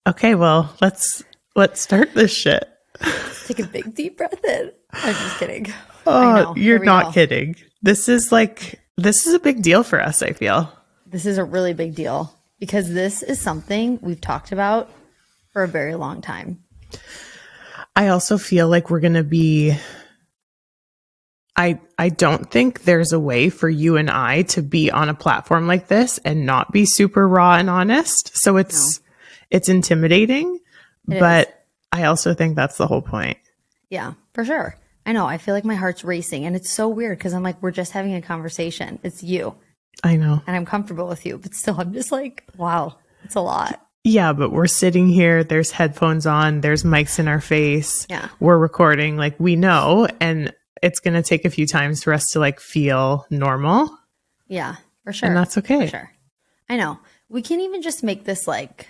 Okay, well, let's start this shit. Take a big deep breath in. I'm just kidding. I Oh, know. Here you're we not go. kidding. This is a big deal for us, I feel. This is a really big deal because this is something we've talked about for a very long time. I also feel like we're going to be I don't think there's a way for you and I to be on a platform like this and not be super raw and honest. So it's intimidating, It but is. I also think that's the whole point. Yeah, for sure. I know. I feel like my heart's racing and it's so weird because I'm like, we're just having a conversation. It's you I know. and I'm comfortable with you, but still I'm just like, wow, it's a lot. Yeah, but we're sitting here, there's headphones on, there's mics in our face. Yeah. We're recording, like we know, and it's going to take a few times for us to like feel normal. Yeah, for sure. And that's okay. For sure. I know. We can even just make this like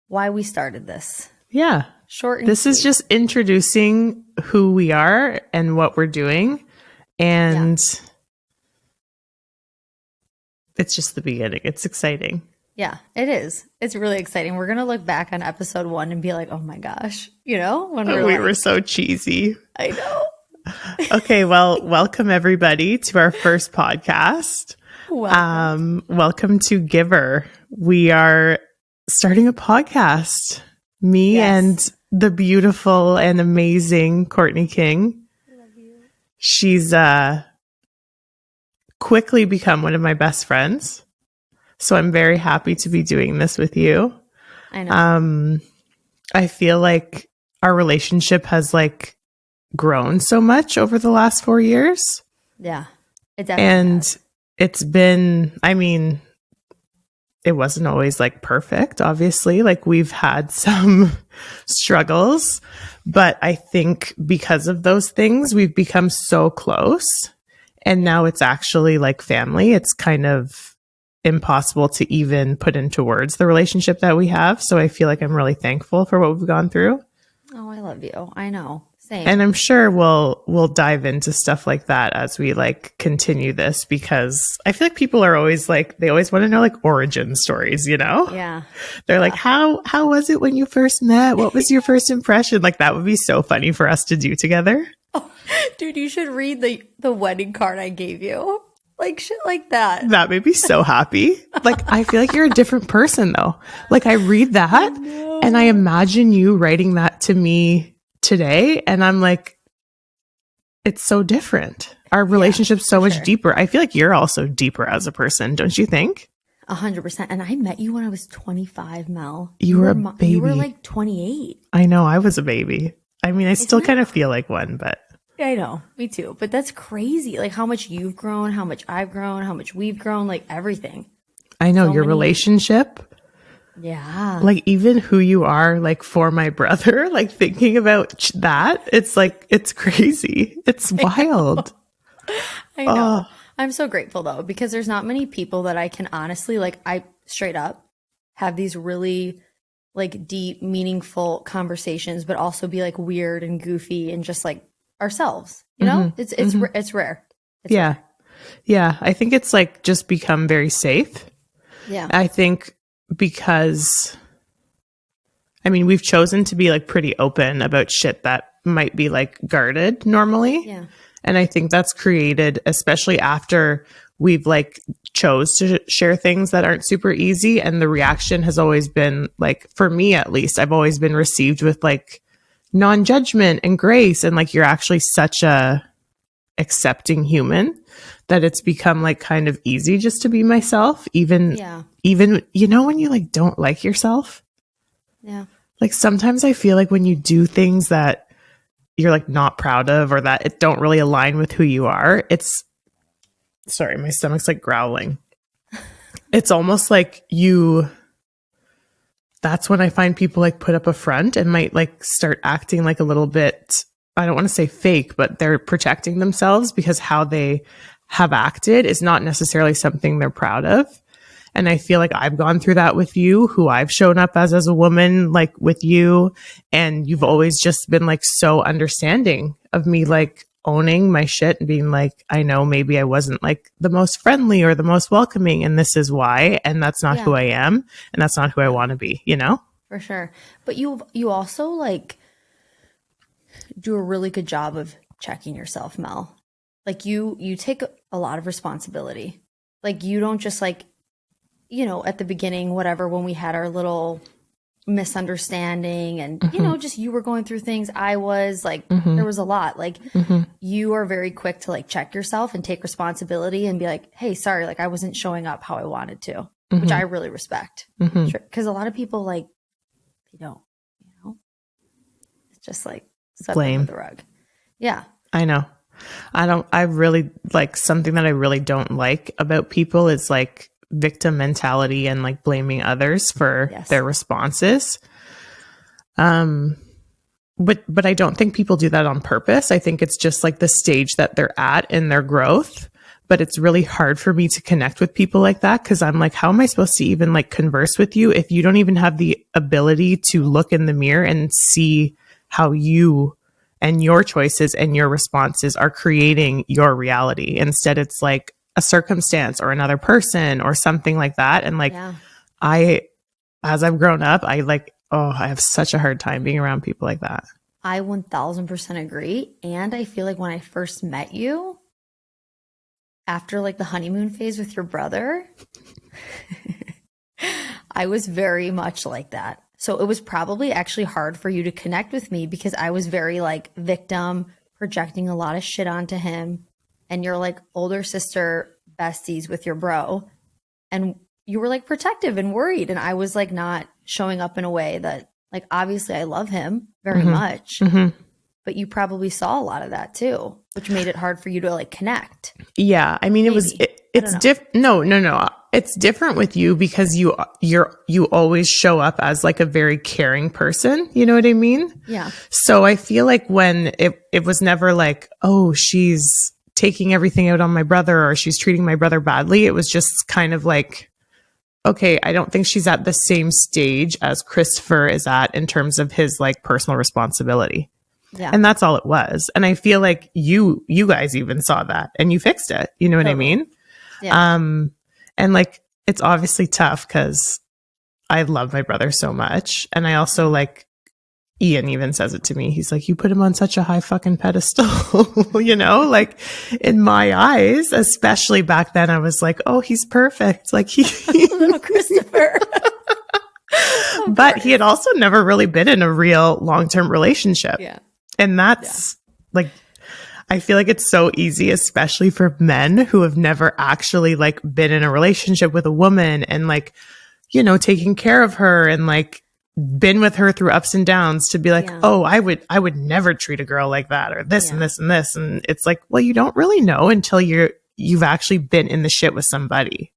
why we started this. Yeah. Short and This is sweet. just introducing who we are and what we're doing. And it's just the beginning. It's exciting. Yeah, it is. It's really exciting. We're going to look back on episode 1 and be like, oh my gosh, when We were so cheesy. I know. Okay, well, welcome everybody to our first podcast. Welcome to GIVR. We are starting a podcast. Me and the beautiful and amazing Courtney King. Love you. She's quickly become one of my best friends. So I'm very happy to be doing this with you. I know. I feel like our relationship has like grown so much over the last 4 years. Yeah, it definitely has. It's been, I mean, it wasn't always like perfect, obviously. Like we've had some struggles, but I think because of those things, we've become so close. And now it's actually like family. It's kind of impossible to even put into words the relationship that we have. So I feel like I'm really thankful for what we've gone through. Oh, I love you. I know. Same. And I'm sure we'll dive into stuff like that as we like continue this, because I feel like people are always like, they always want to know like origin stories, Yeah. They're like, how was it when you first met? What was your first impression? Like that would be so funny for us to do together. Oh, dude, you should read the wedding card I gave you. Like shit like that. That made me so happy. Like, I feel like you're a different person though. Like I read that and I imagine you writing that to me today. And I'm like, it's so different. Our relationship's so much deeper. I feel like you're also deeper as a person, don't you think? 100%. And I met you when I was 25, Mel. You were a baby. You were like 28. I know. I was a baby. I mean, I still kind of feel like one, but. I know, me too. But that's crazy. Like how much you've grown, how much I've grown, how much we've grown, like everything. I know your relationship. Yeah. Like even who you are, like for my brother, like thinking about that, it's like, it's crazy. It's wild. I know. I'm so grateful though, because there's not many people that I can honestly, like I straight up have these really like deep, meaningful conversations, but also be like weird and goofy and just like ourselves, it's rare. It's rare. Yeah. I think it's like just become very safe. Yeah. I think because, I mean, we've chosen to be like pretty open about shit that might be like guarded normally. Yeah. And I think that's created, especially after we've like chose to share things that aren't super easy. And the reaction has always been like, for me at least, I've always been received with like non-judgment and grace, and like you're actually such a accepting human that it's become like kind of easy just to be myself, even when you like don't like yourself. Like sometimes I feel like when you do things that you're like not proud of or that it don't really align with who you are, it's sorry, my stomach's like growling. It's almost like that's when I find people like put up a front and might like start acting like a little bit, I don't want to say fake, but they're protecting themselves because how they have acted is not necessarily something they're proud of. And I feel like I've gone through that with you, who I've shown up as a woman, like with you. And you've always just been like so understanding of me, like owning my shit and being like, I know maybe I wasn't like the most friendly or the most welcoming, and this is why, and that's not who I am, and that's not who I want to be, you know? For sure. But you also like do a really good job of checking yourself, Mel. Like you take a lot of responsibility. Like you don't just like, you know, at the beginning, whatever, when we had our little misunderstanding and, you know, just you were going through things. I was like, there was a lot. Like you are very quick to like check yourself and take responsibility and be like, hey, sorry, like I wasn't showing up how I wanted to, which I really respect. Because a lot of people like, they don't, you know, it's just like swept under the rug. Yeah. I know. I really like something that I really don't like about people is like victim mentality and like blaming others for their responses. But I don't think people do that on purpose. I think it's just like the stage that they're at in their growth. But it's really hard for me to connect with people like that because I'm like, how am I supposed to even like converse with you if you don't even have the ability to look in the mirror and see how you and your choices and your responses are creating your reality? Instead, it's like a circumstance or another person or something like that. And like, as I've grown up, I like, I have such a hard time being around people like that. I 1000% agree. And I feel like when I first met you, after like the honeymoon phase with your brother, I was very much like that. So it was probably actually hard for you to connect with me because I was very like victim, projecting a lot of shit onto him. And you're like older sister besties with your bro. And you were like protective and worried. And I was like not showing up in a way that like, obviously I love him very much, but you probably saw a lot of that too, which made it hard for you to like connect. Yeah. I mean, it's different. No. It's different with you because you always show up as like a very caring person. You know what I mean? Yeah. So I feel like when it was never like, oh, she's taking everything out on my brother or she's treating my brother badly. It was just kind of like, okay, I don't think she's at the same stage as Christopher is at in terms of his like personal responsibility. Yeah. And that's all it was. And I feel like you guys even saw that and you fixed it. You know what I mean? Yeah. And like, it's obviously tough because I love my brother so much. And I also like, Ian even says it to me. He's like, you put him on such a high fucking pedestal, you know, like in my eyes, especially back then, I was like, oh, he's perfect. Like little Christopher. But he had also never really been in a real long-term relationship. Yeah. And that's like, I feel like it's so easy, especially for men who have never actually like been in a relationship with a woman and like, you know, taking care of her and like been with her through ups and downs to be like, oh, I would never treat a girl like that or this and this and this. And it's like, well, you don't really know until you've actually been in the shit with somebody.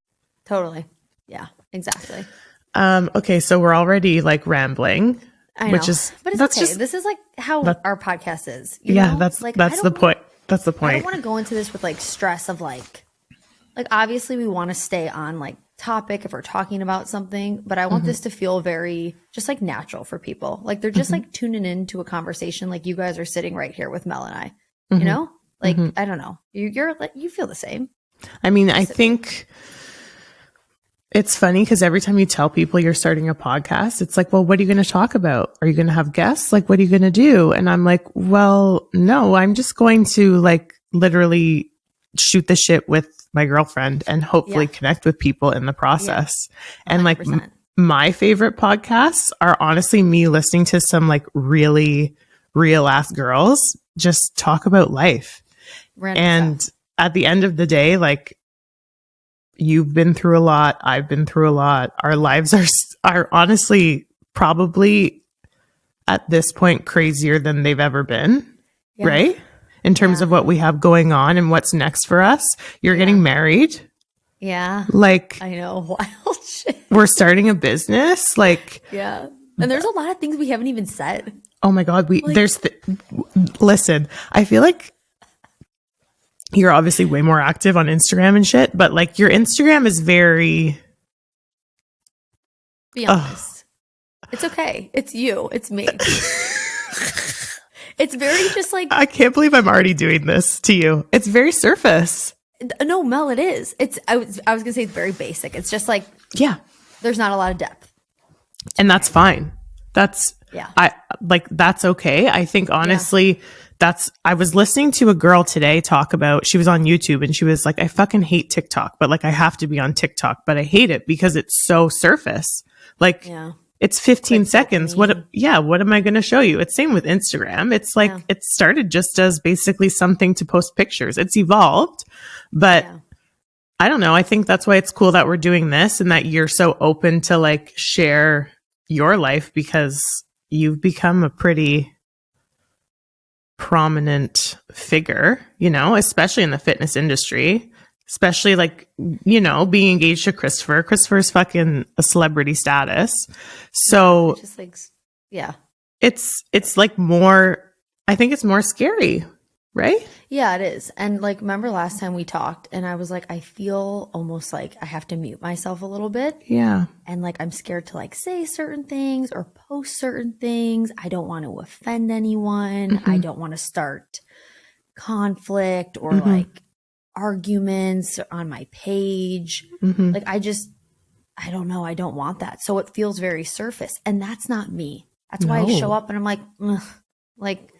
Totally. Yeah, exactly. Okay. So we're already like rambling. I know, which is, but it's that's okay. just, this is like how our podcast is. You yeah, know? that's like, the point. That's the point. I don't want to go into this with like stress of like obviously we want to stay on like topic if we're talking about something, but I want this to feel very just like natural for people. Like they're just like tuning into a conversation like you guys are sitting right here with Mel and I. You know? Like I don't know. You're like you feel the same. I mean, I think it's funny because every time you tell people you're starting a podcast, it's like, well, what are you going to talk about? Are you going to have guests? Like, what are you going to do? And I'm like, well, no, I'm just going to like literally shoot the shit with my girlfriend and hopefully connect with people in the process. Yeah. And like my favorite podcasts are honestly me listening to some like really real ass girls just talk about life. Random and stuff. At the end of the day, like, you've been through a lot. I've been through a lot. Our lives are honestly probably at this point crazier than they've ever been, right? In terms of what we have going on and what's next for us. You're getting married. Yeah. Like, I know. Wild shit. We're starting a business. Like, yeah. And there's a lot of things we haven't even said. Oh my God. Listen, I feel like you're obviously way more active on Instagram and shit, but like your Instagram is very. Be honest. It's okay. It's you. It's me. It's very just like, I can't believe I'm already doing this to you. It's very surface. no, Mel, it is. I was gonna say it's very basic. It's just like, Yeah. there's not a lot of depth. And that's fine. That's, Yeah. that's okay. I think honestly, I was listening to a girl today talk about, she was on YouTube and she was like, I fucking hate TikTok, but like I have to be on TikTok, but I hate it because it's so surface. Like, Yeah. it's 15 Quick seconds. dopamine. What am I going to show you? It's same with Instagram. It's like, it started just as basically something to post pictures. It's evolved, but I don't know. I think that's why it's cool that we're doing this and that you're so open to like share your life because you've become a pretty prominent figure, you know, especially in the fitness industry, especially like, you know, being engaged to Christopher. Christopher's fucking a celebrity status. So It's just like, yeah. it's like more, I think it's more scary, right? Yeah, it is. And like, remember last time we talked and I was like, I feel almost like I have to mute myself a little bit. Yeah. And like, I'm scared to like say certain things or post certain things. I don't want to offend anyone. I don't want to start conflict or like arguments on my page. Like, I don't know. I don't want that. So it feels very surface. And that's not me. That's why I show up and I'm like, ugh, like,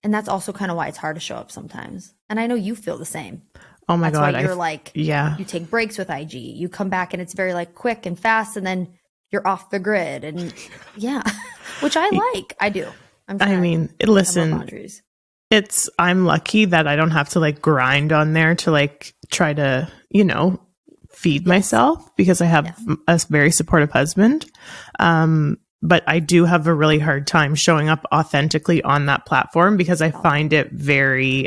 and that's also kind of why it's hard to show up sometimes. And I know you feel the same. Oh my That's God. why you're like, you take breaks with IG. You come back and it's very like quick and fast and then you're off the grid. And which I like. I do. I mean, listen, I'm lucky that I don't have to like grind on there to like try to, you know, feed myself because I have a very supportive husband. But I do have a really hard time showing up authentically on that platform because I find it very,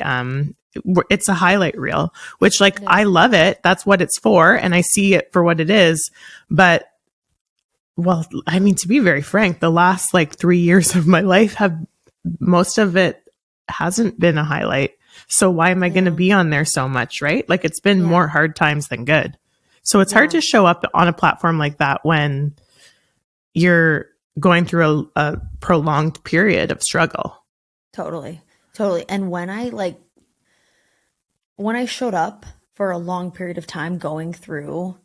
it's a highlight reel, which like, I love it. That's what it's for. And I see it for what it is. But well, I mean, to be very frank, the last like 3 years of my life most of it hasn't been a highlight. So why am I going to be on there so much? Right. Like it's been more hard times than good. So it's hard to show up on a platform like that when you're going through a prolonged period of struggle. Totally. And when I showed up for a long period of time going through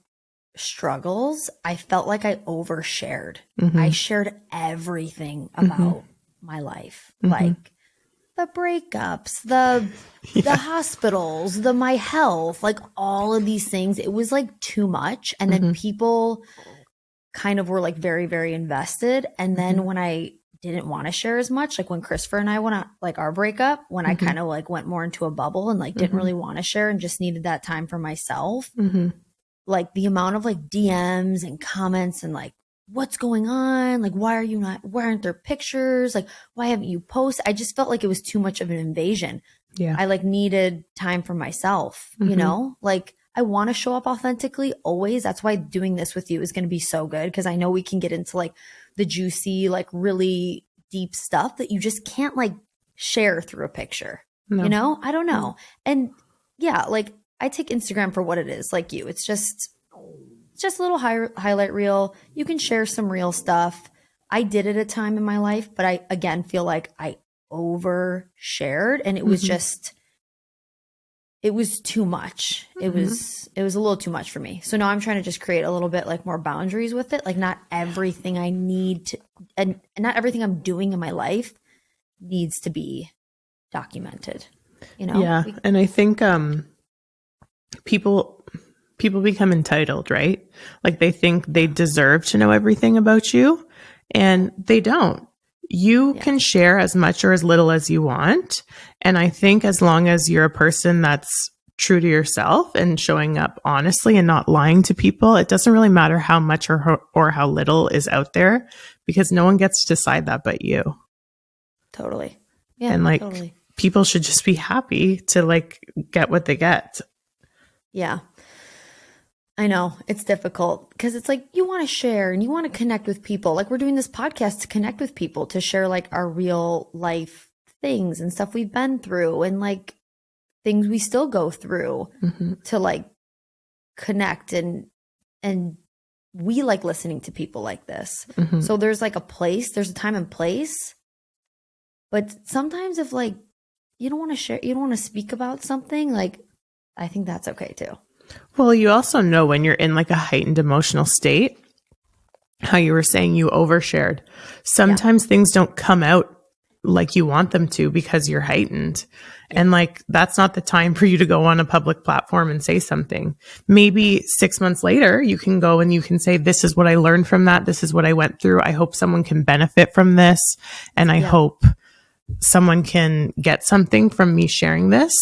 struggles, I felt like I overshared. I shared everything about my life, like the breakups, the hospitals, my health, like all of these things. It was like too much. And then people kind of were like very, very invested. And then when I didn't want to share as much, like when Christopher and I went on like our breakup, when I kind of like went more into a bubble and like didn't really want to share and just needed that time for myself, like the amount of like DMs and comments and like, what's going on? Like, why aren't there pictures? Like, why haven't you posted? I just felt like it was too much of an invasion. Yeah. I like needed time for myself, you know, like I want to show up authentically always. That's why doing this with you is going to be so good. Because I know we can get into like the juicy, like really deep stuff that you just can't like share through a picture, you know? I don't know. And yeah, like I take Instagram for what it is, like you. It's just a little highlight reel. You can share some real stuff. I did it a time in my life, but I again feel like I overshared and it was just, it was too much. It was a little too much for me. So now I'm trying to just create a little bit like more boundaries with it. Like not everything I need to, and not everything I'm doing in my life needs to be documented, you know? Yeah. And I think, people become entitled, right? Like they think they deserve to know everything about you and they don't. You can share as much or as little as you want. And I think as long as you're a person that's true to yourself and showing up honestly and not lying to people, it doesn't really matter how much or how little is out there because no one gets to decide that but you. Totally. Yeah. And like people should just be happy to like get what they get. Yeah. I know it's difficult because it's like you want to share and you want to connect with people. Like we're doing this podcast to connect with people, to share like our real life things and stuff we've been through and like things we still go through to like connect and we like listening to people like this. So there's like there's a time and place, But sometimes if like you don't want to share, you don't want to speak about something, like I think that's okay too. Well, you also know when you're in like a heightened emotional state, how you were saying you overshared. Sometimes things don't come out like you want them to because you're heightened. And like, that's not the time for you to go on a public platform and say something. Maybe 6 months later, you can go and you can say, this is what I learned from that. This is what I went through. I hope someone can benefit from this. And I hope someone can get something from me sharing this.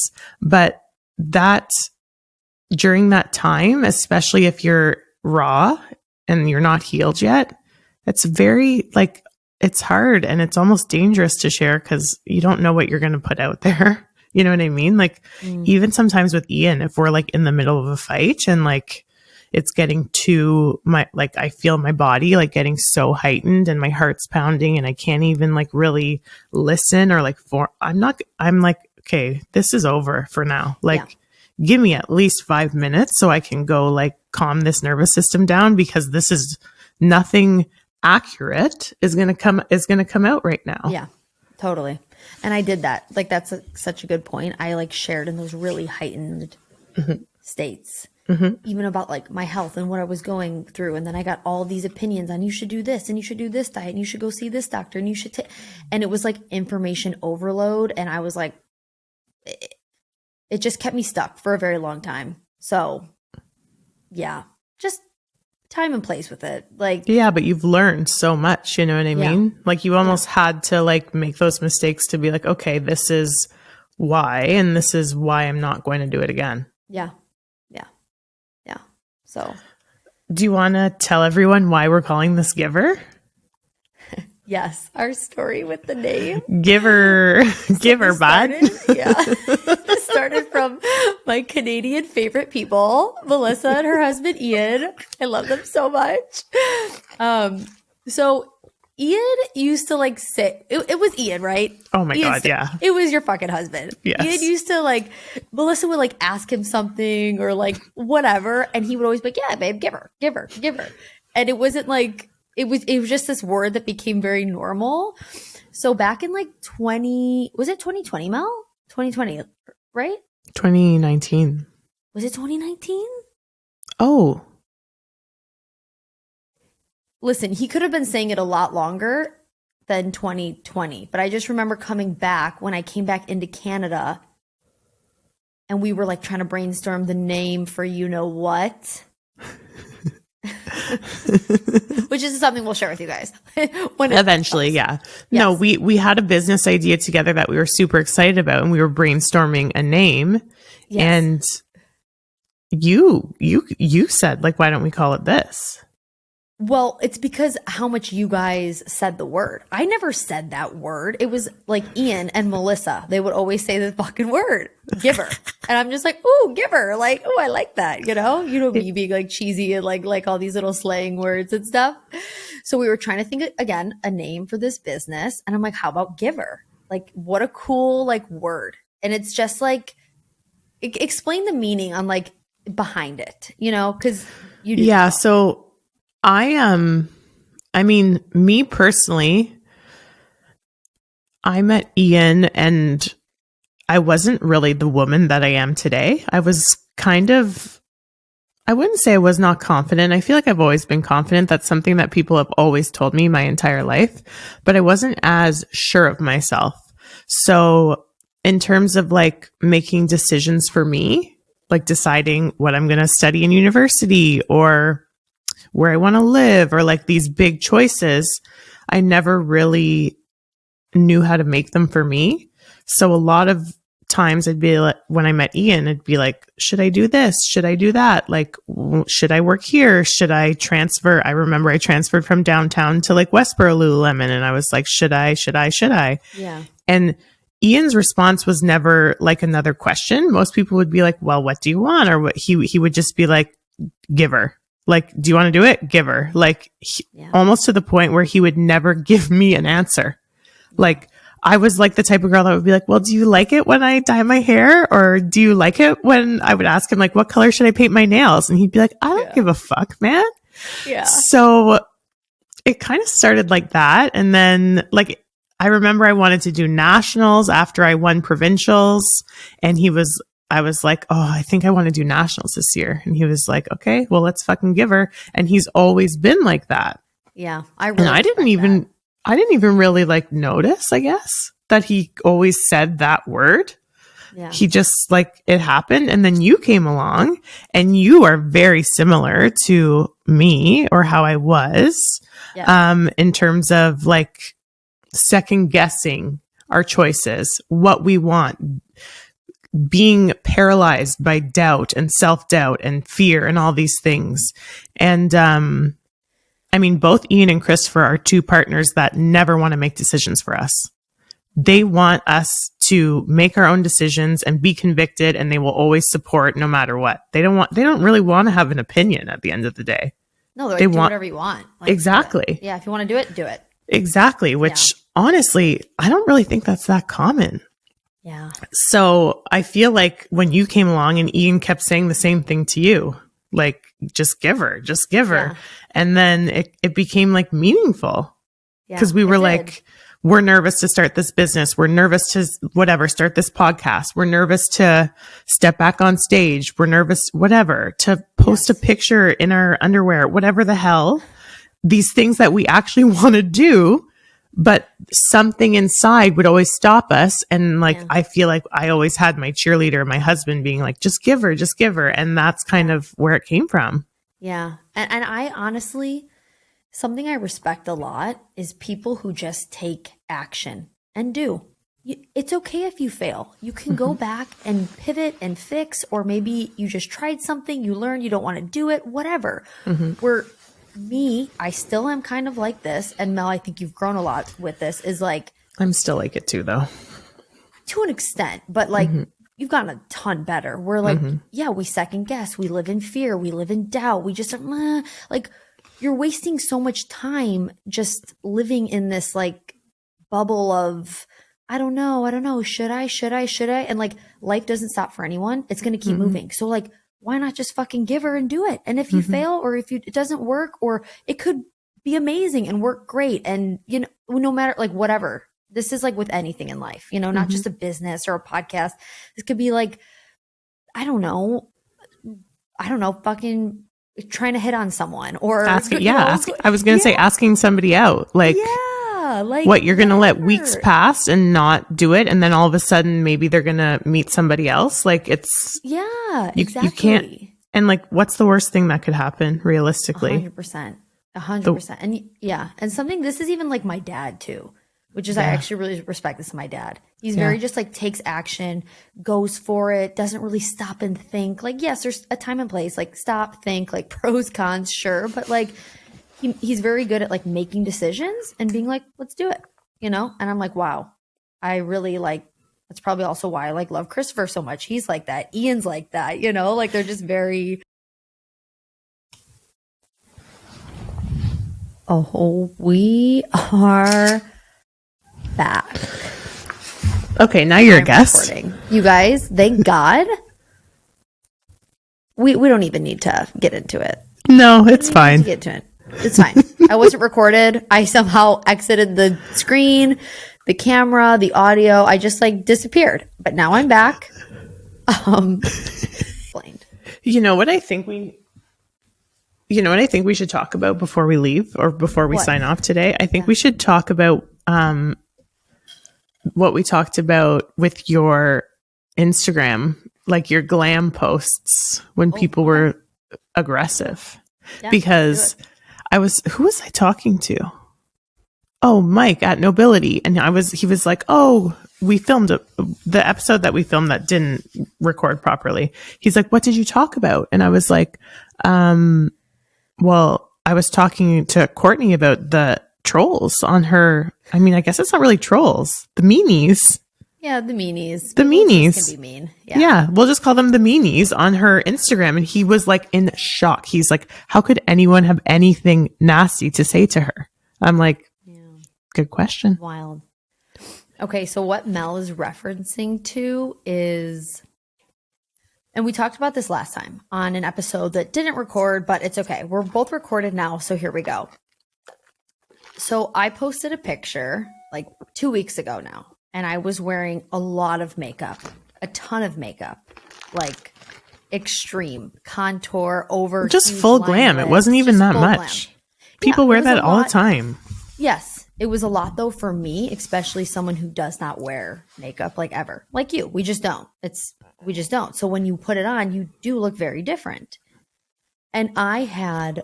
But that during that time, especially if you're raw and you're not healed yet, it's very like, it's hard and it's almost dangerous to share because you don't know what you're going to put out there. You know what I mean? Like even sometimes with Ian, if we're like in the middle of a fight and like it's getting to like I feel my body like getting so heightened and my heart's pounding and I can't even like really listen or like I'm like, okay, this is over for now. Like give me at least 5 minutes so I can go like calm this nervous system down because this is nothing accurate is going to come out right now. Yeah, totally. And I did that. Like, that's such a good point. I like shared in those really heightened states, even about like my health and what I was going through. And then I got all these opinions on you should do this and you should do this diet and you should go see this doctor and you should and it was like information overload. And I was like, it just kept me stuck for a very long time. So yeah, just time and place with it. Like, yeah, but you've learned so much, you know what I mean? Like you almost had to like make those mistakes to be like, okay, this is why, and this is why I'm not going to do it again. Yeah. So do you want to tell everyone why we're calling this GIVR? Yes, our story with the name GIVR, bud. This started from my Canadian favorite people, Melissa and her husband Ian. I love them so much. So Ian used to like say it was Ian, right? Oh my God, yeah. It was your fucking husband. Yes. Ian used to like Melissa would like ask him something or like whatever, and he would always be like, "Yeah, babe, give her." And it wasn't like it was just this word that became very normal. So back in like 2020, Mel? 2020, right? 2019. Was it 2019? Oh. Listen, he could have been saying it a lot longer than 2020, but I just remember coming back when I came back into Canada and we were like trying to brainstorm the name for you know what. Which is something we'll share with you guys when eventually. Yeah. Yes. No, we had a business idea together that we were super excited about and we were brainstorming a name. Yes. And you said like, why don't we call it this? Well, it's because how much you guys said the word. I never said that word. It was like Ian and Melissa. They would always say the fucking word, GIVR. And I'm just like, ooh, GIVR. Like, oh, I like that. You know me being like cheesy and like all these little slang words and stuff. So we were trying to think again, a name for this business. And I'm like, how about GIVR? Like, what a cool like word. And it's just like, explain the meaning on like behind it, you know, because you do. Yeah. So I mean, me personally, I met Ian and I wasn't really the woman that I am today. I was kind of, I wouldn't say I was not confident. I feel like I've always been confident. That's something that people have always told me my entire life, but I wasn't as sure of myself. So in terms of like making decisions for me, like deciding what I'm going to study in university or where I want to live or like these big choices, I never really knew how to make them for me. So a lot of times I'd be like, when I met Ian, I'd be like, should I do this? Should I do that? Like, should I work here? Should I transfer? I remember I transferred from downtown to like Westboro Lululemon and I was like, should I? Yeah. And Ian's response was never like another question. Most people would be like, well, what do you want? Or what he would just be like, GIVR. Like, do you want to do it? GIVR. Like almost to the point where he would never give me an answer. Like I was like the type of girl that would be like, well, do you like it when I dye my hair? Or do you like it when I would ask him like, what color should I paint my nails? And he'd be like, I don't give a fuck, man. Yeah. So it kind of started like that. And then like, I remember I wanted to do nationals after I won provincials, and I was like, oh, I think I want to do nationals this year. And he was like, okay, well, let's fucking give her. And he's always been like that. Yeah. I really I didn't even really like notice, I guess, that he always said that word. Yeah. He just like, it happened. And then you came along, and you are very similar to me, or how I was, in terms of like second guessing our choices, what we want, being paralyzed by doubt and self-doubt and fear and all these things. And I mean, both Ian and Christopher are two partners that never want to make decisions for us. They want us to make our own decisions and be convicted, and they will always support no matter what. They don't really want to have an opinion at the end of the day. No, they want whatever you want. Like, exactly. Yeah, if you want to do it, do it. Exactly, which honestly, I don't really think that's that common. Yeah. So I feel like when you came along and Ian kept saying the same thing to you, like, just give her. Yeah. And then it became like meaningful, because we were like, we're nervous to start this business. We're nervous to start this podcast. We're nervous to step back on stage. We're nervous, to post a picture in our underwear, whatever the hell, these things that we actually want to do. But something inside would always stop us. And like, I feel like I always had my cheerleader, my husband, being like, just give her. And that's kind of where it came from. Yeah. And I honestly, something I respect a lot is people who just take action and do. It's okay if you fail. You can go back and pivot and fix, or maybe you just tried something, you learned you don't want to do it, whatever. I still am kind of like this. And Mel, I think you've grown a lot with this, is like, I'm still like it too, though. To an extent, but like, you've gotten a ton better. We're like, we second guess. We live in fear. We live in doubt. We just like, you're wasting so much time just living in this like bubble of, I don't know. Should I? And like, life doesn't stop for anyone. It's going to keep moving. So like, why not just fucking give her and do it? And if you fail, or if it doesn't work, or it could be amazing and work great. And, you know, no matter like whatever, this is like with anything in life, you know, not just a business or a podcast. This could be like, I don't know, fucking trying to hit on someone, or I was going to say asking somebody out, like, like what, you're going to let weeks pass and not do it, and then all of a sudden maybe they're going to meet somebody else. Like, it's exactly. You can't, and like, what's the worst thing that could happen realistically? 100%. And something, this is even like my dad too, which is, I actually really respect this in my dad. He's very just like takes action, goes for it, doesn't really stop and think. Like, yes, there's a time and place, like stop, think, like pros, cons, sure. But like, he's very good at like making decisions and being like, let's do it, you know? And I'm like, wow, I really like, that's probably also why I like love Christopher so much. He's like that. Ian's like that, you know, like they're just very. Oh, we are back. Okay, now you're a guest. Recording. You guys, thank God. We don't even need to get into it. No, it's fine. Get to it. It's fine. I wasn't recorded. I somehow exited the screen, the camera, the audio. I just like disappeared. But now I'm back. Explained. You know what I think we should talk about before we leave, or before we sign off today? I think we should talk about what we talked about with your Instagram, like your glam posts when people were aggressive. Yeah, because who was I talking to? Oh, Mike at Nobility. And he was like, oh, we filmed the episode that we filmed that didn't record properly. He's like, what did you talk about? And I was like, well, I was talking to Courtney about the trolls on her. I mean, I guess it's not really trolls. The meanies. Yeah, the meanies. The meanies can be mean. Yeah, we'll just call them the meanies on her Instagram. And he was like in shock. He's like, how could anyone have anything nasty to say to her? I'm like, good question. Wild. Okay, so what Mel is referencing to is, and we talked about this last time on an episode that didn't record, but it's okay. We're both recorded now, so here we go. So I posted a picture like 2 weeks ago now, and I was wearing a lot of makeup, a ton of makeup, like extreme contour over just full glam. Lips, it wasn't even that much. Glam. People wear that all the time. Yes. It was a lot though for me, especially someone who does not wear makeup like ever. Like you. We just don't. We just don't. So when you put it on, you do look very different. And I had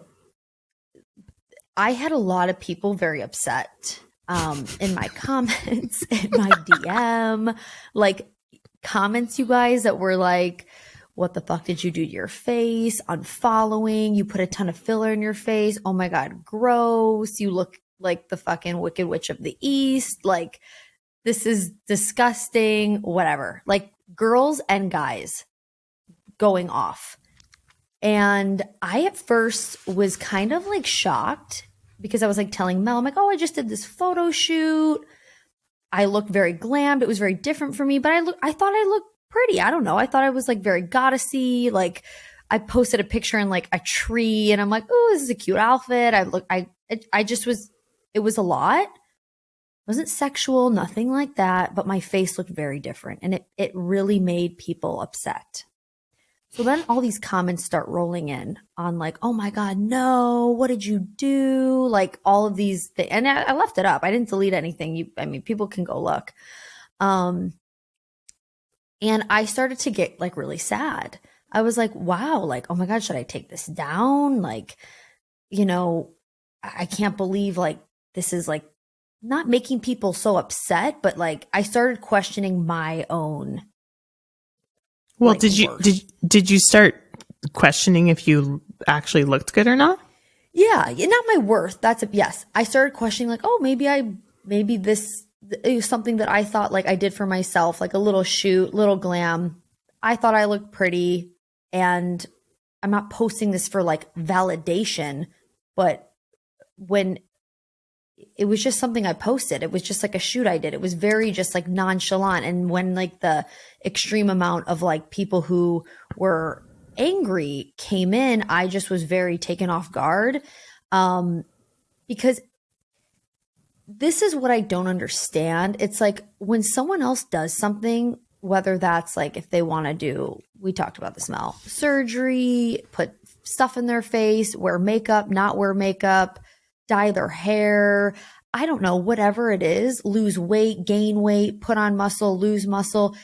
a lot of people very upset in my comments, in my DM, like comments, you guys, that were like, what the fuck did you do to your face? Unfollowing, you put a ton of filler in your face. Oh my God, gross. You look like the fucking Wicked Witch of the East. Like, this is disgusting, whatever. Like, girls and guys going off. And I at first was kind of like shocked because I was like telling Mel, I'm like, oh, I just did this photo shoot. I looked very glammed. It was very different for me, but I thought I looked pretty. I don't know. I thought I was like very goddessy. Like, I posted a picture in like a tree and I'm like, oh, this is a cute outfit. It was a lot. It wasn't sexual, nothing like that, but my face looked very different and it really made people upset. So then all these comments start rolling in on like, oh my God, no, what did you do? Like all of these things. And I left it up. I didn't delete anything. People can go look. And I started to get like really sad. I was like, wow, like, oh my God, should I take this down? Like, I can't believe like this is like not making people so upset, but like I started questioning my own. Well, like, did you start questioning if you actually looked good or not? Yeah, not my worth. Yes. I started questioning like, oh, maybe this is something that I thought like I did for myself, like a little shoot, little glam. I thought I looked pretty and I'm not posting this for like validation, but when it was just something I posted, it was just like a shoot I did. It was very just like nonchalant. And when like the extreme amount of like people who were angry came in, I just was very taken off guard. Because this is what I don't understand. It's like when someone else does something, whether that's like if they want to do, we talked about this, Mel, surgery, put stuff in their face, wear makeup, not wear makeup, dye their hair, I don't know, whatever it is, lose weight, gain weight, put on muscle, lose muscle.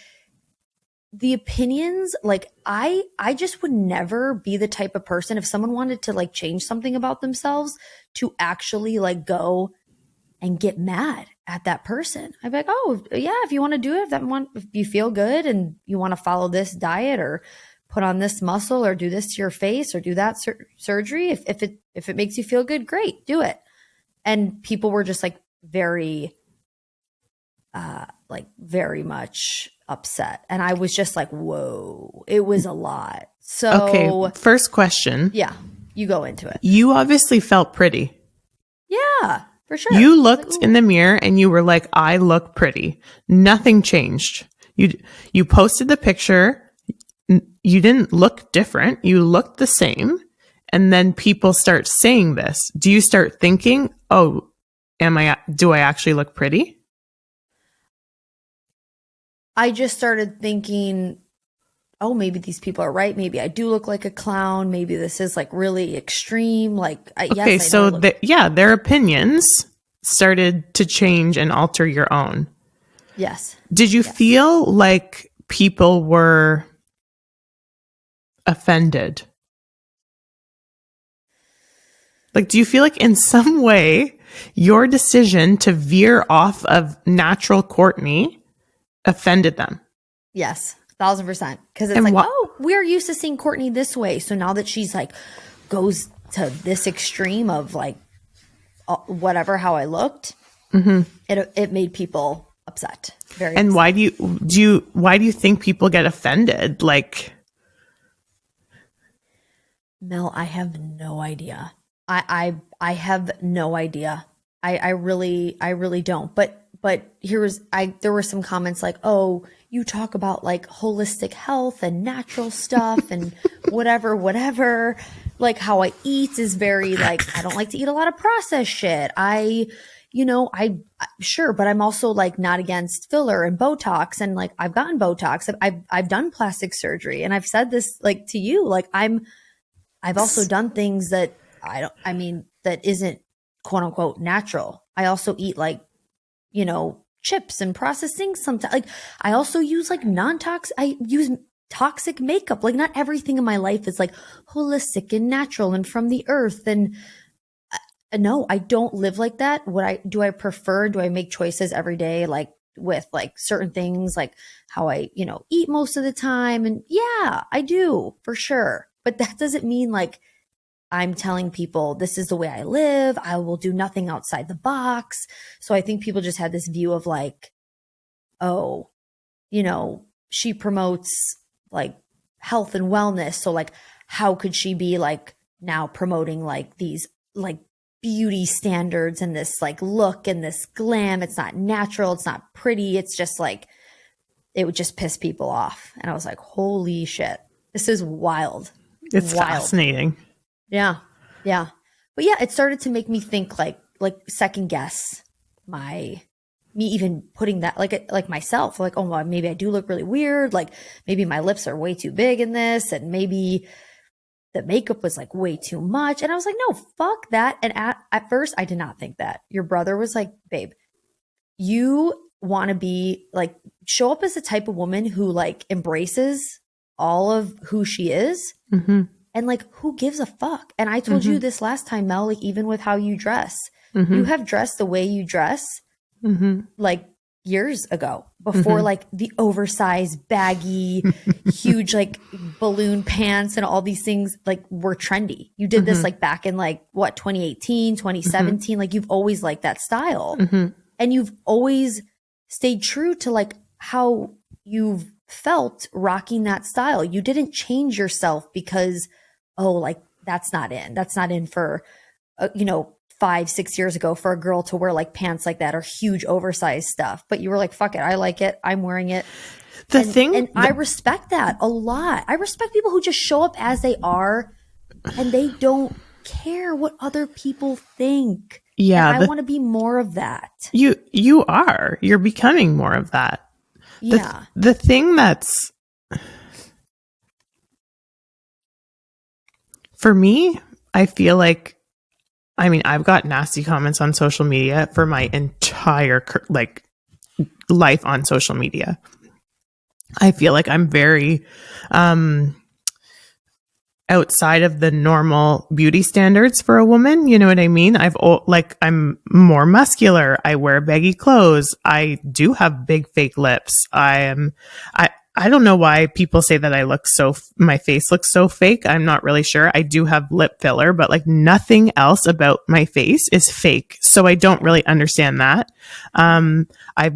The opinions, like I just would never be the type of person if someone wanted to like change something about themselves to actually like go and get mad at that person. I'd be like, oh yeah, if you want to do it, if you feel good and you want to follow this diet or put on this muscle or do this to your face or do that surgery, if it makes you feel good, great, do it. And people were just like very much upset. And I was just like, whoa, it was a lot. So okay, first question. Yeah, you go into it. You obviously felt pretty. Yeah, for sure. You looked in the mirror and you were like, I look pretty. Nothing changed. You posted the picture. You didn't look different. You looked the same. And then people start saying this. Do you start thinking, oh, do I actually look pretty? I just started thinking, oh, maybe these people are right. Maybe I do look like a clown. Maybe this is like really extreme. Like, okay, yes, so their opinions started to change and alter your own. Yes. Did you feel like people were offended? Like, do you feel like in some way your decision to veer off of natural Courtney offended them? Yes, 1,000%. Because it's like, oh, we're used to seeing Courtney this way. So now that she's like goes to this extreme of like whatever, how I looked, it made people upset. Very. And upset. Why do you think people get offended? Like, Mel, I have no idea. I have no idea. I really don't. But there were some comments like, oh, you talk about like holistic health and natural stuff and whatever. Like how I eat is very like, I don't like to eat a lot of processed shit. you know, sure, but I'm also like not against filler and Botox. And like, I've gotten Botox. I've done plastic surgery, and I've said this like to you, like I've also done things that that isn't quote unquote natural. I also eat like, you know, chips and processed things sometimes. Like I also use like non-toxic, I use toxic makeup. Like not everything in my life is like holistic and natural and from the earth. And no, I don't live like that. Do I make choices every day, like with like certain things, like how I, you know, eat most of the time? And yeah, I do for sure. But that doesn't mean like I'm telling people this is the way I live. I will do nothing outside the box. So I think people just had this view of like, oh, you know, she promotes like health and wellness. So like, how could she be like now promoting like these like beauty standards and this like look and this glam? It's not natural. It's not pretty. It's just like, it would just piss people off. And I was like, holy shit, this is wild. It's fascinating. Yeah. Yeah. But yeah, it started to make me think like second guess me even putting that like myself, like, oh, well, maybe I do look really weird. Like maybe my lips are way too big in this. And maybe the makeup was like way too much. And I was like, no, fuck that. And at first I did not think that. Your brother was like, babe, you want to be like, show up as the type of woman who like embraces all of who she is. Mm-hmm. And like, who gives a fuck? And I told you this last time, Mel, like even with how you dress, you have dressed the way you dress like years ago before like the oversized, baggy, huge, like balloon pants and all these things like were trendy. You did this like back in like what, 2018, 2017, like you've always liked that style. And you've always stayed true to like how you've felt rocking that style. You didn't change yourself because, oh, like that's not in. That's not in for, you know, 5-6 years ago for a girl to wear like pants like that or huge oversized stuff. But you were like, fuck it. I like it. I'm wearing it. I respect that a lot. I respect people who just show up as they are and they don't care what other people think. Yeah. And I want to be more of that. You're becoming more of that. Yeah. The thing that's, for me, I feel like, I mean, I've got nasty comments on social media for my entire like life on social media. I feel like I'm very outside of the normal beauty standards for a woman. You know what I mean? I'm more muscular. I wear baggy clothes. I do have big fake lips. I don't know why people say that my face looks so fake. I'm not really sure. I do have lip filler, but like nothing else about my face is fake. So I don't really understand that. I've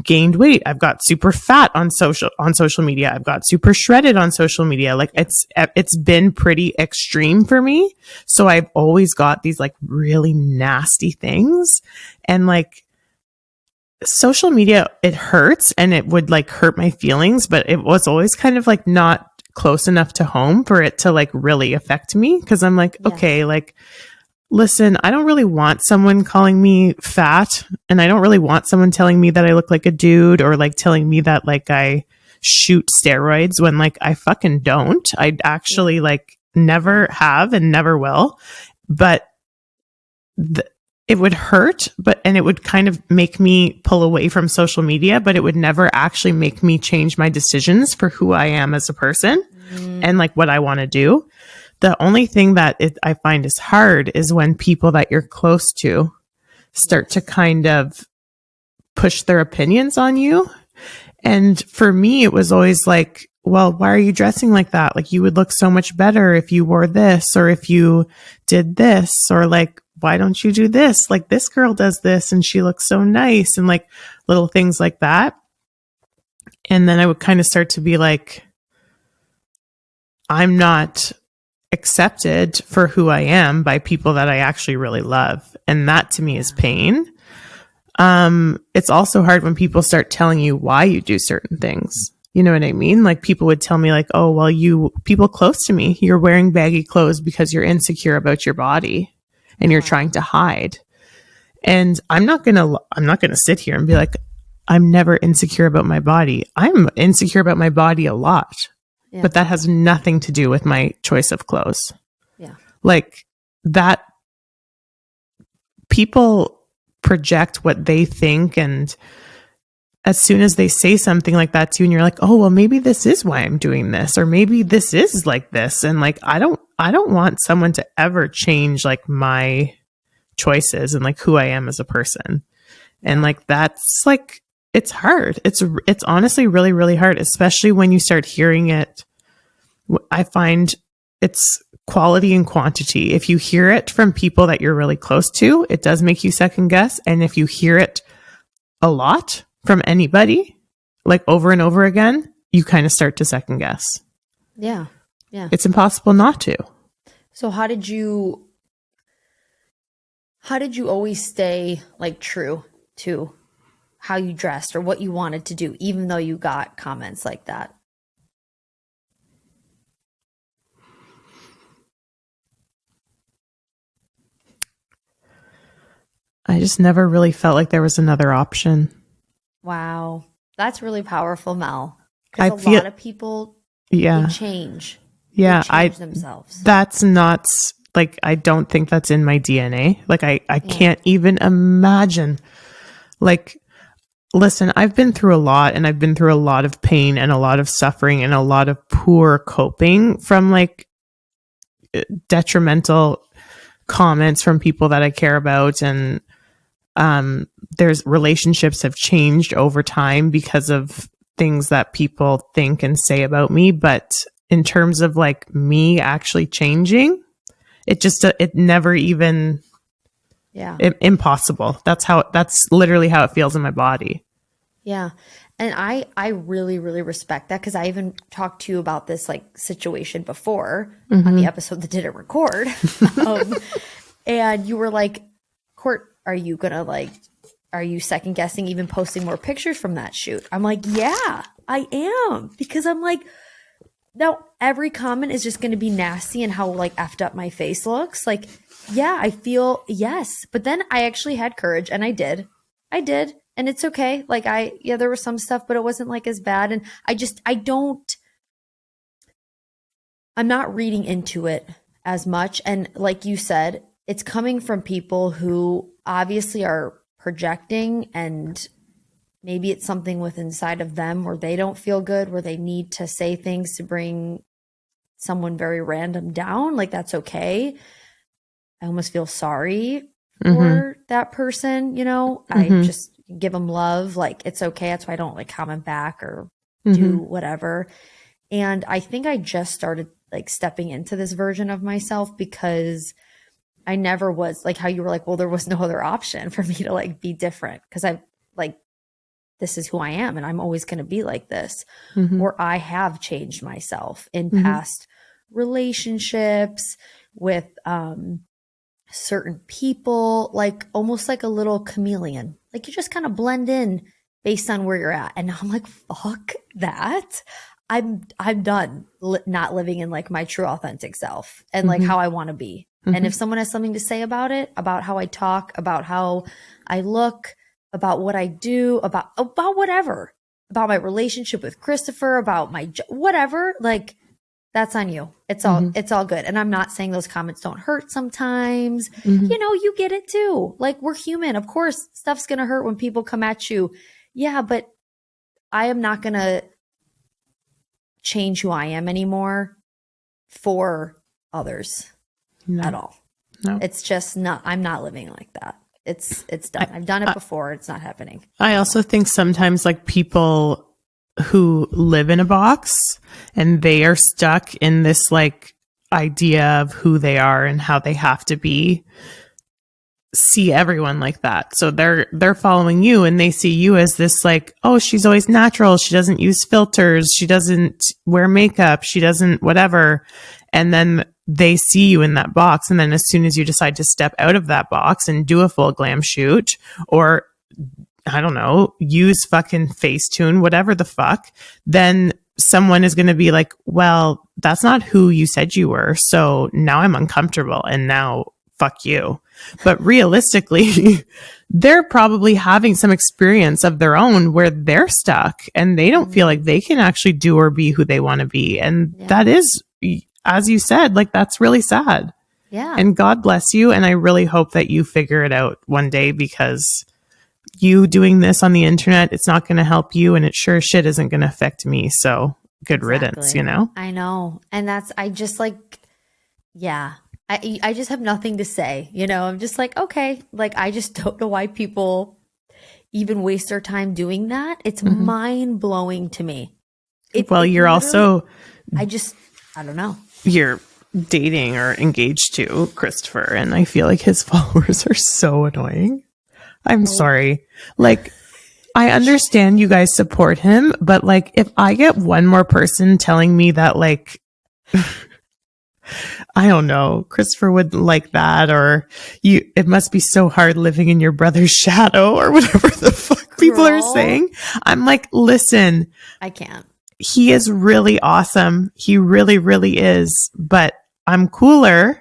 gained weight. I've got super fat on social media. I've got super shredded on social media. Like it's been pretty extreme for me. So I've always got these like really nasty things, and like social media, it hurts and it would like hurt my feelings, but it was always kind of like not close enough to home for it to like really affect me. Cause I'm like, okay, like, listen, I don't really want someone calling me fat, and I don't really want someone telling me that I look like a dude, or like telling me that like I shoot steroids when like I fucking don't. I actually like never have and never will, but it would hurt, and it would kind of make me pull away from social media, but it would never actually make me change my decisions for who I am as a person and like what I want to do. The only thing that I find is hard is when people that you're close to start to kind of push their opinions on you. And for me, it was always like, well, why are you dressing like that? Like, you would look so much better if you wore this, or if you did this, or like, why don't you do this? Like, this girl does this and she looks so nice, and like little things like that. And then I would kind of start to be like, I'm not accepted for who I am by people that I actually really love. And that to me is pain. It's also hard when people start telling you why you do certain things. You know what I mean? Like, people would tell me like, oh, well, people close to me, you're wearing baggy clothes because you're insecure about your body and you're trying to hide. And I'm not going to sit here and be like, I'm never insecure about my body. I'm insecure about my body a lot, but that has nothing to do with my choice of clothes. Yeah. Like that, people project what they think, and as soon as they say something like that to you and you're like, oh, well, maybe this is why I'm doing this, or maybe this is like this. And like, I don't want someone to ever change like my choices and like who I am as a person. And like, that's like, it's hard. It's honestly really, really hard, especially when you start hearing it. I find it's quality and quantity. If you hear it from people that you're really close to, it does make you second guess. And if you hear it a lot from anybody, like over and over again, you kind of start to second guess. Yeah. Yeah. It's impossible not to. So how did you always stay like true to how you dressed or what you wanted to do, even though you got comments like that? I just never really felt like there was another option. Wow. That's really powerful, Mel. Because a lot of people would change. Yeah. Change themselves. That's not like, I don't think that's in my DNA. Like I can't even imagine. Like, listen, I've been through a lot, and I've been through a lot of pain and a lot of suffering and a lot of poor coping from like detrimental comments from people that I care about. And there's relationships have changed over time because of things that people think and say about me. But in terms of like me actually changing, it never even, impossible. That's literally how it feels in my body. Yeah. And I really, really respect that, because I even talked to you about this like situation before on the episode that didn't record. And you were like, Court, are you second guessing even posting more pictures from that shoot? I'm like, yeah, I am. Because I'm like, now every comment is just going to be nasty and how like effed up my face looks. Like, yeah, I feel yes. But then I actually had courage, and I did. And it's okay. Like there was some stuff, but it wasn't like as bad. And I'm not reading into it as much. And like you said, it's coming from people who obviously are projecting, and maybe it's something within inside of them where they don't feel good, where they need to say things to bring someone very random down. Like, that's okay. I almost feel sorry for that person, I just give them love. Like, it's okay. That's why I don't like comment back or do whatever. And I think I just started like stepping into this version of myself, because I never was like how you were like, well, there was no other option for me to like be different, because I like, this is who I am, and I'm always going to be like this. Or I have changed myself in past relationships with certain people, like almost like a little chameleon. Like, you just kind of blend in based on where you're at. And I'm like, fuck that. I'm done not living in like my true authentic self and like how I want to be. And if someone has something to say about it, about how I talk, about how I look, about what I do, about whatever, about my relationship with Christopher, about my whatever, like, that's on you. It's all good. And I'm not saying those comments don't hurt sometimes. You get it too. Like, we're human. Of course, stuff's going to hurt when people come at you. Yeah, but I am not going to change who I am anymore for others at all. No. It's just not, I'm not living like that. It's done. I've done it before. It's not happening. I also think sometimes like people who live in a box and they are stuck in this like idea of who they are and how they have to be, see everyone like that. So they're following you, and they see you as this like, oh, she's always natural. She doesn't use filters. She doesn't wear makeup. She doesn't whatever. And then they see you in that box. And then as soon as you decide to step out of that box and do a full glam shoot, or I don't know, use fucking Facetune, whatever the fuck, then someone is going to be like, well, that's not who you said you were. So now I'm uncomfortable, and now fuck you. But realistically, they're probably having some experience of their own where they're stuck and they don't feel like they can actually do or be who they want to be. And that is, as you said, like, that's really sad. Yeah. And God bless you. And I really hope that you figure it out one day, because you doing this on the internet, it's not going to help you, and it sure shit isn't going to affect me. So good riddance, you know? I know. And I just like, yeah, I just have nothing to say, you know? I'm just like, okay, like, I just don't know why people even waste their time doing that. It's mind blowing to me. You're also, I don't know. You're dating or engaged to Christopher, and I feel like his followers are so annoying. I'm sorry. Like, I understand you guys support him, but like, if I get one more person telling me that, like, I don't know, Christopher wouldn't like that, or it must be so hard living in your brother's shadow, or whatever the fuck people are saying. I'm like, listen, I can't. He is really awesome. He really, really is. But I'm cooler.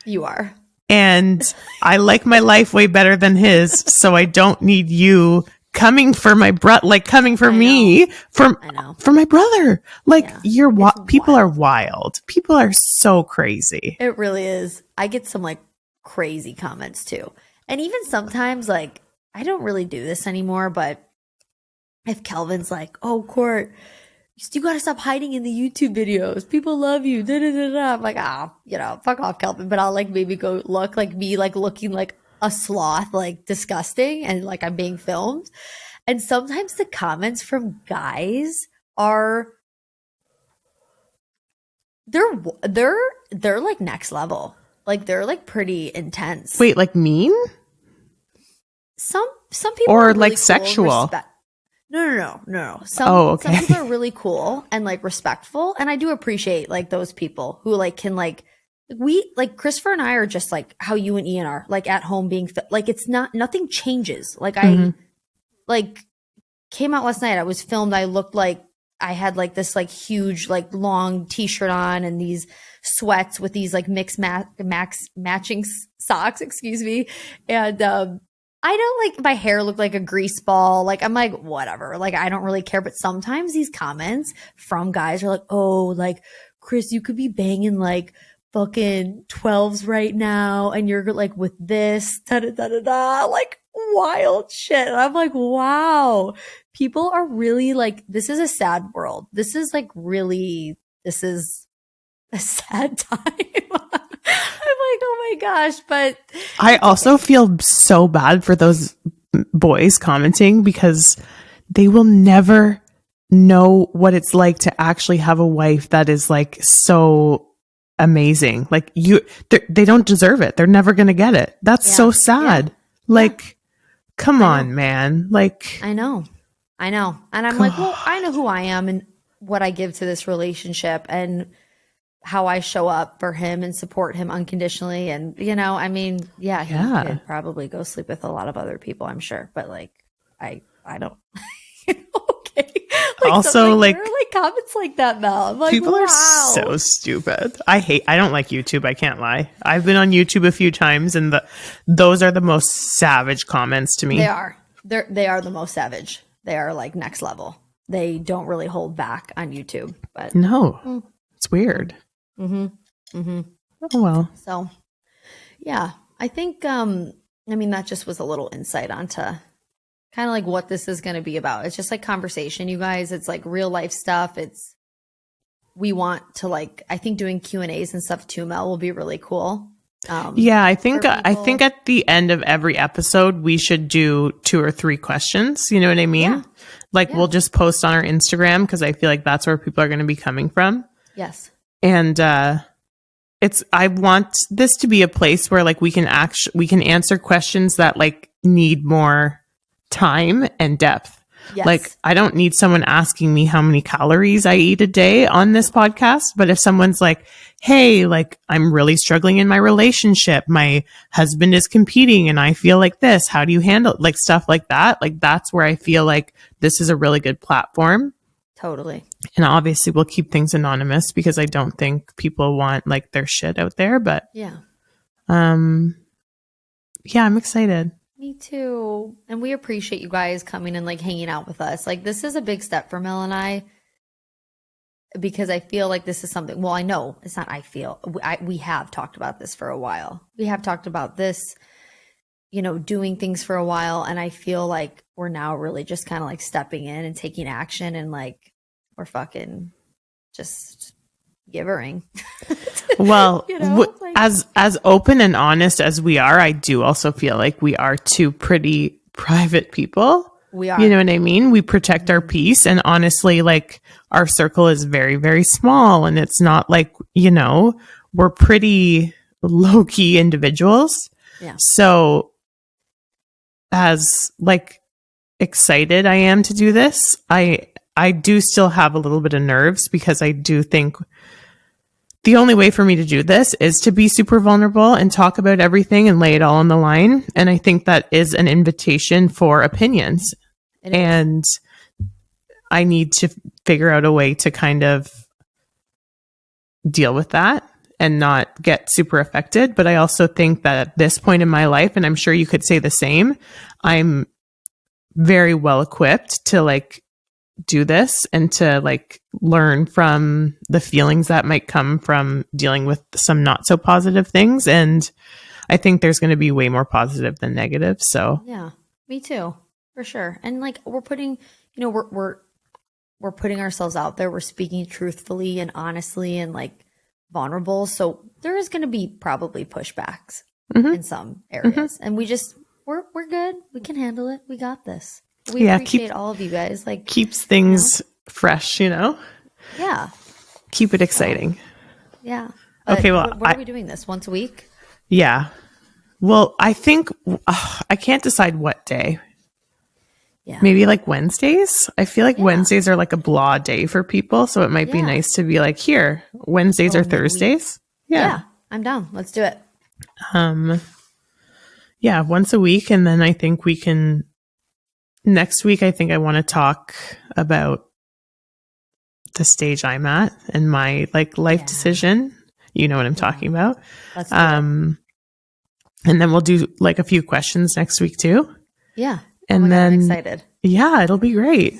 You are. And I like my life way better than his. So I don't need you coming for my coming for me for my brother. Like, people are wild. People are so crazy. It really is. I get some like crazy comments too. And even sometimes, like, I don't really do this anymore, but if Kelvin's like, "Oh, Court, you gotta stop hiding in the YouTube videos. People love you." Da, da, da, da. I'm like, fuck off, Kelvin. But I'll like maybe go look like me, like looking like a sloth, like disgusting, and like I'm being filmed. And sometimes the comments from guys are they're like next level. Like, they're like pretty intense. Wait, like mean? Some people or are really like cool, sexual. No. Some people are really cool and like respectful, and I do appreciate like those people who like can like Christopher and I are just like how you and Ian are, like at home being like, it's nothing changes. Like I like came out last night. I was filmed. I looked like I had like this like huge like long t-shirt on and these sweats with these like mixed matching socks. Excuse me, and I don't like my hair looked like a grease ball. Like, I'm like, whatever. Like, I don't really care. But sometimes these comments from guys are like, "Oh, like, Chris, you could be banging like fucking 12s right now. And you're like with this, da da da da da." Like, wild shit. And I'm like, wow. People are really like, this is a sad world. This is a sad time. I'm like, oh my gosh. But I also feel so bad for those boys commenting, because they will never know what it's like to actually have a wife that is like so amazing. Like, they don't deserve it. They're never going to get it. That's so sad. Like, come on, man. Like, I know. And I'm like, well, I know who I am and what I give to this relationship and how I show up for him and support him unconditionally. And, you know, I mean, he could probably go sleep with a lot of other people, I'm sure. But like, I don't. Okay. Like, also, like, there are like comments like that, Mel. I'm like, people are so stupid. I don't like YouTube. I can't lie. I've been on YouTube a few times, and those are the most savage comments to me. They are. They are the most savage. They are like next level. They don't really hold back on YouTube. But no, it's weird. Oh well. So, yeah, I think. I mean, that just was a little insight onto kind of like what this is going to be about. It's just like conversation, you guys. It's like real life stuff. We want to like, I think doing Q&As and stuff too, Mel, will be really cool. I think at the end of every episode, we should do 2 or 3 questions. You know what I mean? Yeah. Like, we'll just post on our Instagram, because I feel like that's where people are going to be coming from. Yes. And I want this to be a place where like we can answer questions that like need more time and depth. Yes. Like, I don't need someone asking me how many calories I eat a day on this podcast. But if someone's like, "Hey, like, I'm really struggling in my relationship. My husband is competing and I feel like this. How do you handle it?" Like, stuff like that. Like, that's where I feel like this is a really good platform. Totally. And obviously we'll keep things anonymous, because I don't think people want like their shit out there. But Yeah, I'm excited. Me too. And we appreciate you guys coming and like hanging out with us. Like this is a big step for Mel and I because I feel like this is something, well, I know it's not, I feel we have talked about this for a while. We have talked about this, you know, doing things for a while. And I feel like we're now really just kind of like stepping in and taking action and like we're fucking just givering. Well, you know, like, as open and honest as we are, I do also feel like we are two pretty private people. we are. You know what I mean? We protect our peace, and honestly, like our circle is very, very small, and it's not like, you know, we're pretty low key individuals. Yeah. So as like excited I am to do this, I do still have a little bit of nerves because I do think the only way for me to do this is to be super vulnerable and talk about everything and lay it all on the line. And I think that is an invitation for opinions. And I need to figure out a way to kind of deal with that and not get super affected. But I also think that at this point in my life, and I'm sure you could say the same, I'm very well equipped to like do this and to like learn from the feelings that might come from dealing with some not so positive things. And I think there's going to be way more positive than negative. So yeah, me too, for sure. And like we're putting, you know, we're putting ourselves out there. We're speaking truthfully and honestly and like vulnerable. So there is going to be probably pushbacks in some areas, and we're good. We can handle it. We got this. We appreciate all of you guys. Like keeps things fresh, you know? Yeah. Keep it exciting. Yeah. Okay. Well, when are we doing this? Once a week? Yeah. Well, I think I can't decide what day. Yeah. Maybe like Wednesdays. I feel like Wednesdays are like a blah day for people. So it might be nice to be like, here, Wednesdays or Thursdays. Yeah. I'm down. Let's do it. Yeah. Once a week. And then I think we can, next week, I think I want to talk about the stage I'm at and my like life decision. You know what I'm talking about. Let's do it. And then we'll do like a few questions next week too. Yeah. And then I'm excited. Yeah, it'll be great.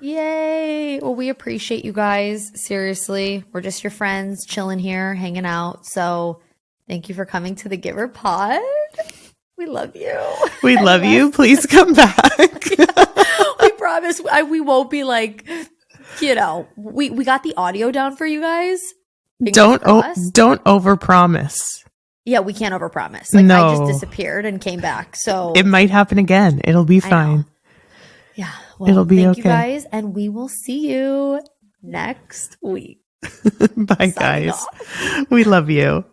Yay. Well, we appreciate you guys. Seriously. We're just your friends chilling here, hanging out. So thank you for coming to the Giver Pod. We love you. We love you. Please come back. We promise we won't be like, you know, we got the audio down for you guys. Don't overpromise. Yeah, we can't overpromise. Like I just disappeared and came back. So it might happen again. It'll be fine. Yeah. Well, it'll be thank you guys, and we will see you next week. Bye, guys. We love you.